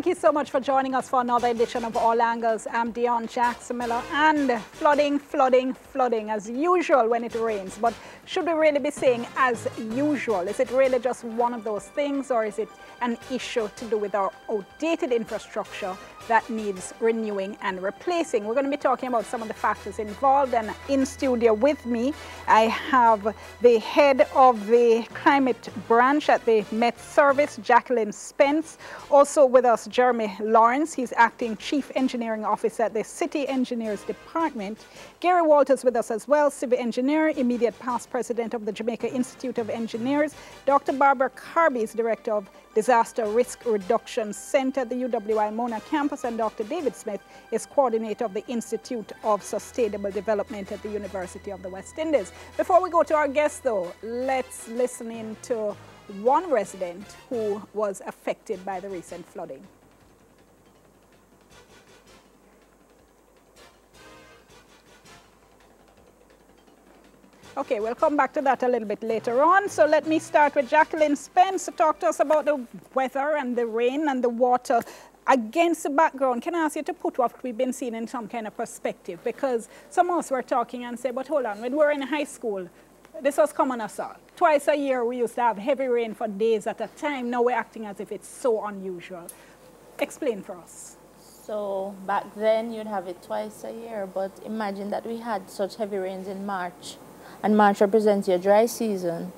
Thank you so much for joining us for another edition of All Angles. I'm Dion Jackson Miller, and flooding as usual when it rains. But should we really be saying as usual? Is it really just one of those things, or is it an issue to do with our outdated infrastructure that needs renewing and replacing? We're going to be talking about some of the factors involved, and in studio with me I have the head of the climate branch at the Met Service, Jacqueline Spence. Also with us, Jeremy Lawrence. He's acting Chief Engineering Officer at the City Engineers Department. Gary Walters with us as well, Civil Engineer, immediate past President of the Jamaica Institute of Engineers. Dr. Barbara Carby is Director of Disaster Risk Reduction Center at the UWI Mona campus, and Dr. David Smith is coordinator of the Institute of Sustainable Development at the University of the West Indies. Before we go to our guests though, let's listen in to one resident who was affected by the recent flooding. Okay, we'll come back to that a little bit later on. So let me start with Jacqueline Spence to talk to us about the weather and the rain and the water. Against the background, can I ask you to put what we've been seeing in some kind of perspective? Because some of us were talking and said, but hold on, when we were in high school, this was common assault. Twice a year we used to have heavy rain for days at a time. Now we're acting as if it's so unusual. Explain for us. So back then you'd have it twice a year, but imagine that we had such heavy rains in March. And March represents your dry season.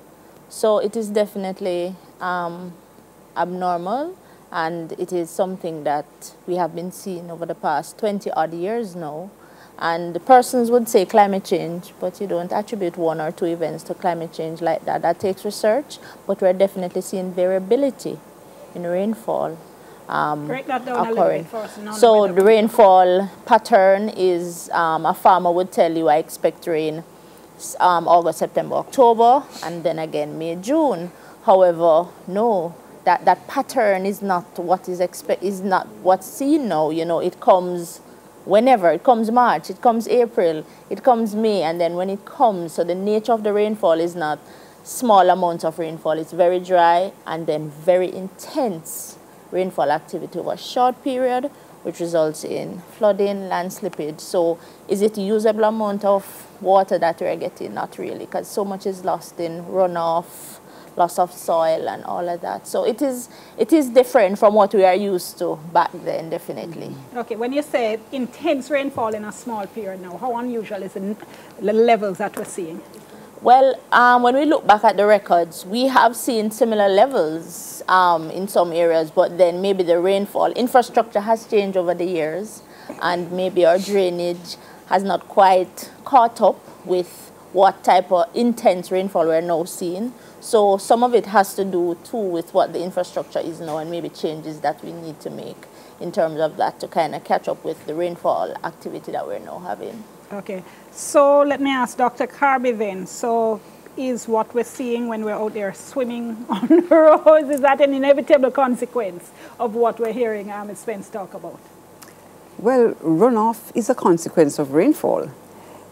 So it is definitely abnormal, and it is something that we have been seeing over the past 20-odd years now. And the persons would say climate change, but you don't attribute one or two events to climate change like that. That takes research, but we're definitely seeing variability in rainfall Break that down occurring. A little bit for us. So the rainfall pattern is, a farmer would tell you, I expect rain August, September, October, and then again May, June. However, no, that pattern is not what is not what's seen now. You know, it comes whenever. It comes March, it comes April, it comes May, and then when it comes, so the nature of the rainfall is not small amounts of rainfall. It's very dry and then very intense rainfall activity over a short period, which results in flooding, land slippage. So is it a usable amount of water that we're getting? Not really, because so much is lost in runoff, loss of soil and all of that. So it is different from what we are used to back then, definitely. Okay, when you say intense rainfall in a small period now, how unusual is the levels that we're seeing? Well, when we look back at the records, we have seen similar levels in some areas, but then maybe the rainfall infrastructure has changed over the years, and maybe our drainage has not quite caught up with what type of intense rainfall we're now seeing. So some of it has to do too with what the infrastructure is now, and maybe changes that we need to make in terms of that to kind of catch up with the rainfall activity that we're now having. Okay, so let me ask Dr. Carby then. So is what we're seeing when we're out there swimming on the roads, is that an inevitable consequence of what we're hearing Ms. Spence talk about? Well, runoff is a consequence of rainfall.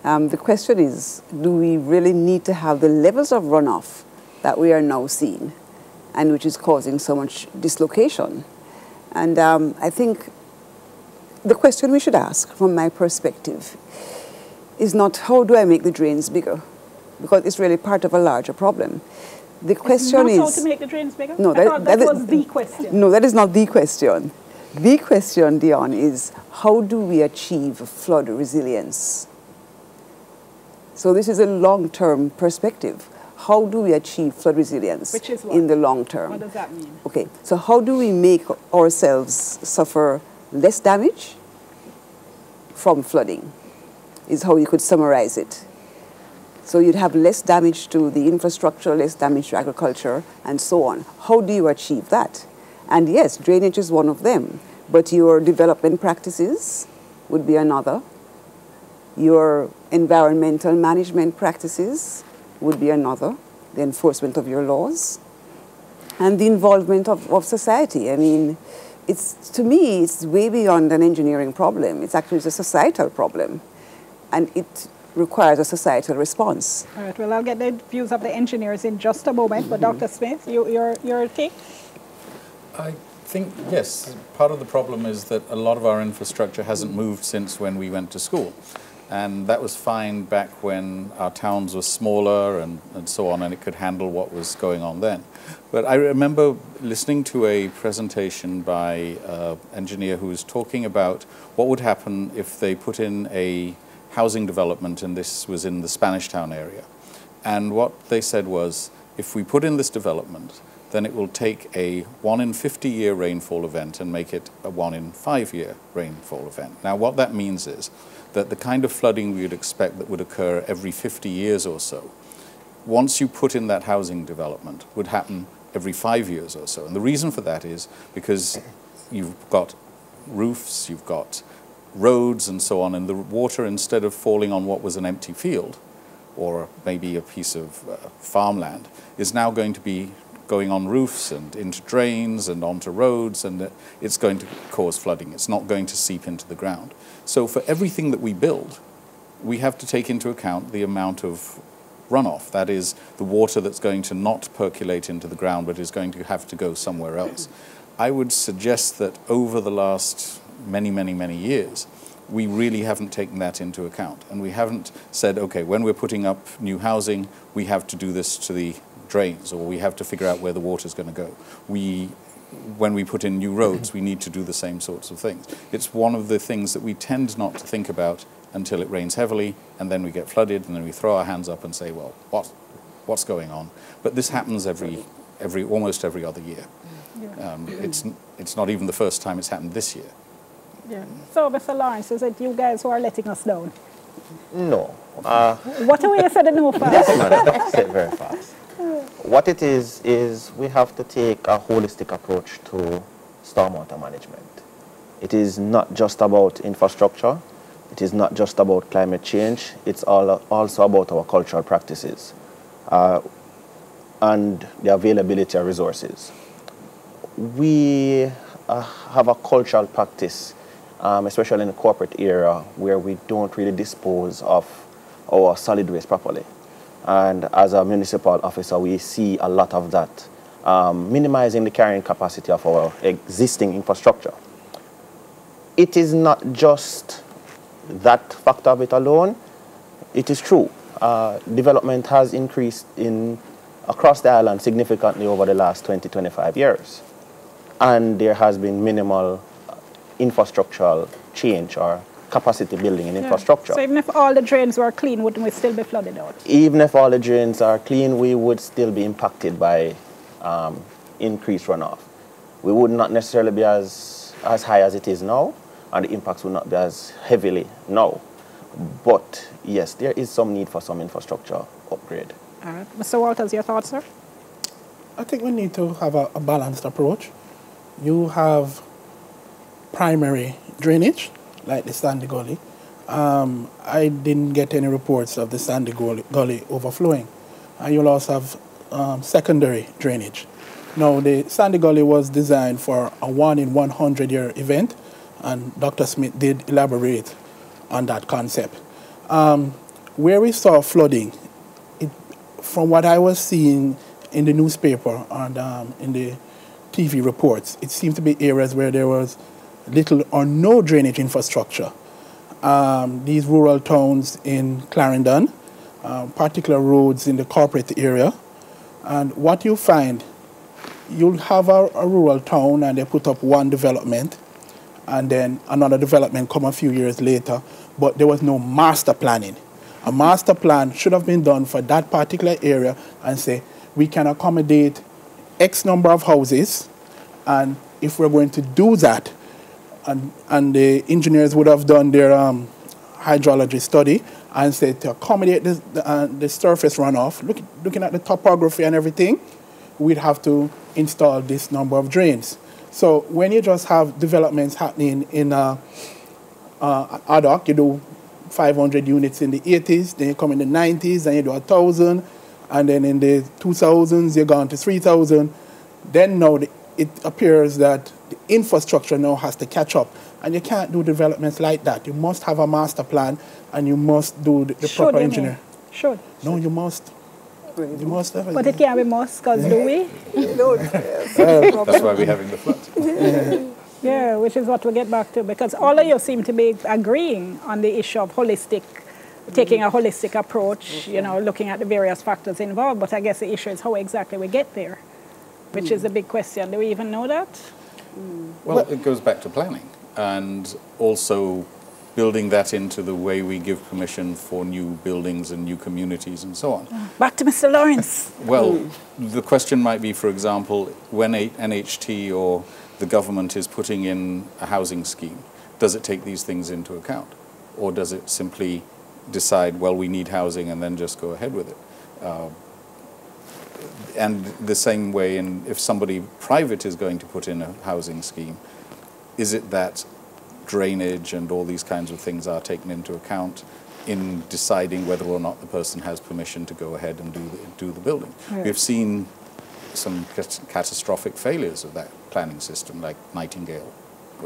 The question is, do we really need to have the levels of runoff that we are now seeing, and which is causing so much dislocation? And I think the question we should ask, from my perspective, is not how do I make the drains bigger, because it's really part of a larger problem. The question is... Not how to make the drains bigger? No, I thought that was the question. No, that is not the question. The question, Dion, is how do we achieve flood resilience? So this is a long-term perspective. How do we achieve flood resilience Which is what? in the long term? What does that mean? Okay, so how do we make ourselves suffer less damage from flooding, is how you could summarize it. So you'd have less damage to the infrastructure, less damage to agriculture, and so on. How do you achieve that? And yes, drainage is one of them, but your development practices would be another. Your environmental management practices would be another, the enforcement of your laws, and the involvement of society. I mean, to me, it's way beyond an engineering problem. It's actually a societal problem, and it requires a societal response. All right, well, I'll get the views of the engineers in just a moment, but Dr. Smith, your take? I think, yes, part of the problem is that a lot of our infrastructure hasn't moved since when we went to school. And that was fine back when our towns were smaller and so on, and it could handle what was going on then. But I remember listening to a presentation by an engineer who was talking about what would happen if they put in a housing development, and this was in the Spanish Town area. And what they said was, if we put in this development, then it will take a 1 in 50-year rainfall event and make it a 1 in 5-year rainfall event. Now, what that means is that the kind of flooding we would expect that would occur every 50 years or so, once you put in that housing development, would happen every 5 years or so. And the reason for that is because you've got roofs, you've got roads and so on, and the water, instead of falling on what was an empty field or maybe a piece of farmland, is now going to be going on roofs and into drains and onto roads, and it's going to cause flooding. It's not going to seep into the ground. So for everything that we build, we have to take into account the amount of runoff. That is, the water that's going to not percolate into the ground but is going to have to go somewhere else. I would suggest that over the last many, many, many years, we really haven't taken that into account. And we haven't said, okay, when we're putting up new housing, we have to do this to the drains, or we have to figure out where the water's going to go. When we put in new roads, we need to do the same sorts of things. It's one of the things that we tend not to think about until it rains heavily, and then we get flooded, and then we throw our hands up and say, well, what's going on? But this happens almost every other year. Yeah. It's not even the first time it's happened this year. Yeah. So, Mr. Lawrence, is it you guys who are letting us down? No. What are we said no fast? No, say it very fast. What it is we have to take a holistic approach to stormwater management. It is not just about infrastructure. It is not just about climate change. It's also about our cultural practices and the availability of resources. We have a cultural practice, especially in the corporate area, where we don't really dispose of our solid waste properly. And as a municipal officer, we see a lot of that, minimizing the carrying capacity of our existing infrastructure. It is not just that factor of it alone. It is true. Development has increased across the island significantly over the last 20-25 years. And there has been minimal infrastructural change or capacity building in infrastructure. So even if all the drains were clean, wouldn't we still be flooded out? Even if all the drains are clean, we would still be impacted by increased runoff. We would not necessarily be as high as it is now, and the impacts would not be as heavily now. But yes, there is some need for some infrastructure upgrade. All right. Mr. Walters, your thoughts, sir? I think we need to have a balanced approach. You have primary drainage, like the Sandy Gully. I didn't get any reports of the Sandy Gully overflowing. And you'll also have secondary drainage. Now, the Sandy Gully was designed for a 1 in 100-year event, and Dr. Smith did elaborate on that concept. Where we saw flooding, from what I was seeing in the newspaper and in the TV reports, it seemed to be areas where there was little or no drainage infrastructure. These rural towns in Clarendon, particular roads in the corporate area. And what you find, you'll have a rural town and they put up one development and then another development come a few years later, but there was no master planning. A master plan should have been done for that particular area and say, we can accommodate X number of houses, and if we're going to do that, and the engineers would have done their hydrology study and said to accommodate the surface runoff, looking at the topography and everything, we'd have to install this number of drains. So when you just have developments happening in ad hoc, you do 500 units in the 80s, then you come in the 90s, then you do 1,000, and then in the 2000s, you're gone to 3,000. Then now it appears that the infrastructure now has to catch up. And you can't do developments like that. You must have a master plan, and you must do the proper engineering. Should. No, you must. Most definitely. But it can't be must, because do we? No, That's why we're having the flood. Yeah, which is what we get back to, because all of you seem to be agreeing on the issue of holistic, taking a holistic approach, you know, looking at the various factors involved. But I guess the issue is how exactly we get there, which is a big question. Do we even know that? Well, it goes back to planning and also building that into the way we give permission for new buildings and new communities and so on. Back to Mr. Lawrence. Well, the question might be, for example, when NHT or the government is putting in a housing scheme, does it take these things into account? Or does it simply decide, well, we need housing and then just go ahead with it? And the same way, if somebody private is going to put in a housing scheme, is it that drainage and all these kinds of things are taken into account in deciding whether or not the person has permission to go ahead and do the building? Yeah. We've seen some catastrophic failures of that planning system, like Nightingale.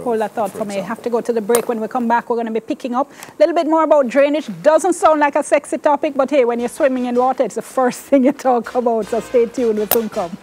Hold that thought for me. Have to go to the break. When we come back, we're going to be picking up a little bit more about drainage. Doesn't sound like a sexy topic, but hey, when you're swimming in water, it's the first thing you talk about. So stay tuned. We'll soon come.